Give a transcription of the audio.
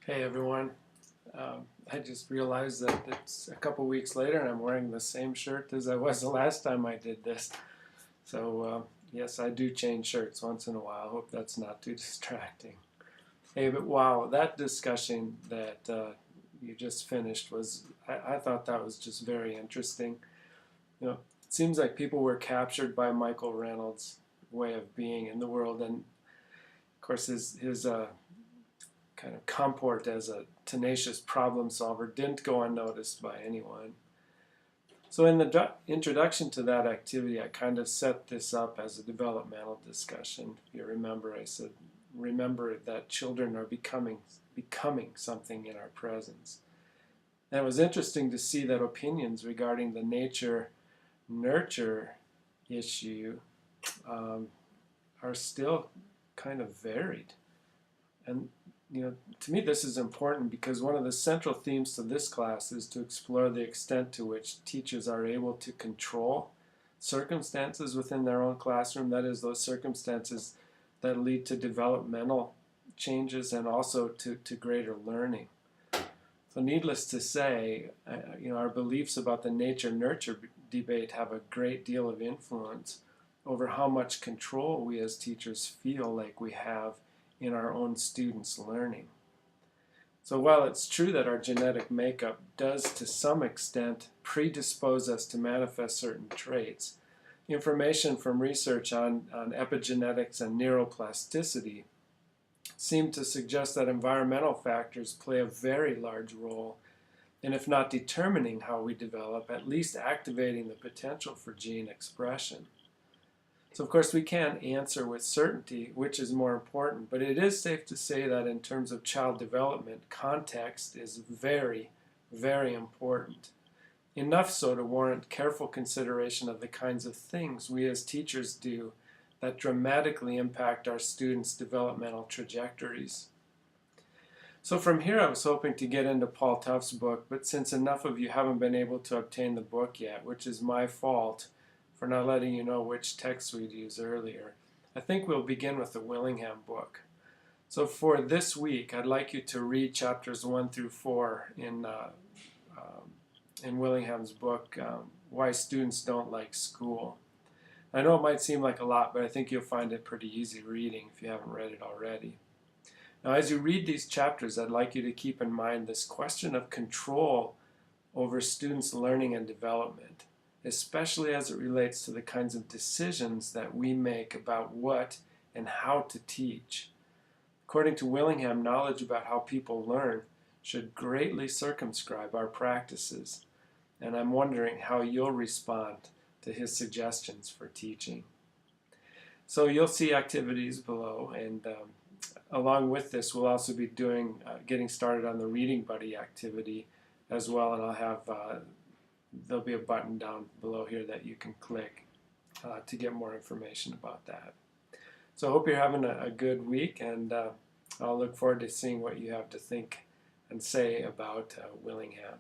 Hey everyone. I just realized that it's a couple weeks later and I'm wearing the same shirt as I was the last time I did this. So, yes, I do change shirts once in a while. Hope that's not too distracting. Hey, but wow, that discussion that you just finished I thought that was just very interesting. It seems like people were captured by Michael Reynolds' way of being in the world. And of course, his kind of comport as a tenacious problem solver didn't go unnoticed by anyone. So in the introduction to that activity, I kind of set this up as a developmental discussion. If you remember, I said, remember that children are becoming something in our presence. And it was interesting to see that opinions regarding the nature-nurture issue um, are still kind of varied. And to me, this is important because one of the central themes to this class is to explore the extent to which teachers are able to control circumstances within their own classroom. That is, those circumstances that lead to developmental changes and also to greater learning. So needless to say, our beliefs about the nature-nurture debate have a great deal of influence over how much control we as teachers feel like we have in our own students' learning. So while it's true that our genetic makeup does to some extent predispose us to manifest certain traits, information from research on epigenetics and neuroplasticity seem to suggest that environmental factors play a very large role in, if not determining how we develop, at least activating the potential for gene expression. So of course we can't answer with certainty which is more important, but it is safe to say that in terms of child development, context is very, very important. Enough so to warrant careful consideration of the kinds of things we as teachers do that dramatically impact our students' developmental trajectories. So from here I was hoping to get into Paul Tough's book, but since enough of you haven't been able to obtain the book yet, which is my fault for not letting you know which text we'd use earlier, I think we'll begin with the Willingham book. So for this week, I'd like you to read chapters 1 through 4 in Willingham's book, Why Students Don't Like School. I know it might seem like a lot, but I think you'll find it pretty easy reading if you haven't read it already. Now, as you read these chapters, I'd like you to keep in mind this question of control over students' learning and development, especially as it relates to the kinds of decisions that we make about what and how to teach. According to Willingham, knowledge about how people learn should greatly circumscribe our practices, and I'm wondering how you'll respond to his suggestions for teaching. So you'll see activities below, and along with this, we'll also be getting started on the Reading Buddy activity as well, and I'll have there'll be a button down below here that you can click to get more information about that. So I hope you're having a good week, and I'll look forward to seeing what you have to think and say about Willingham.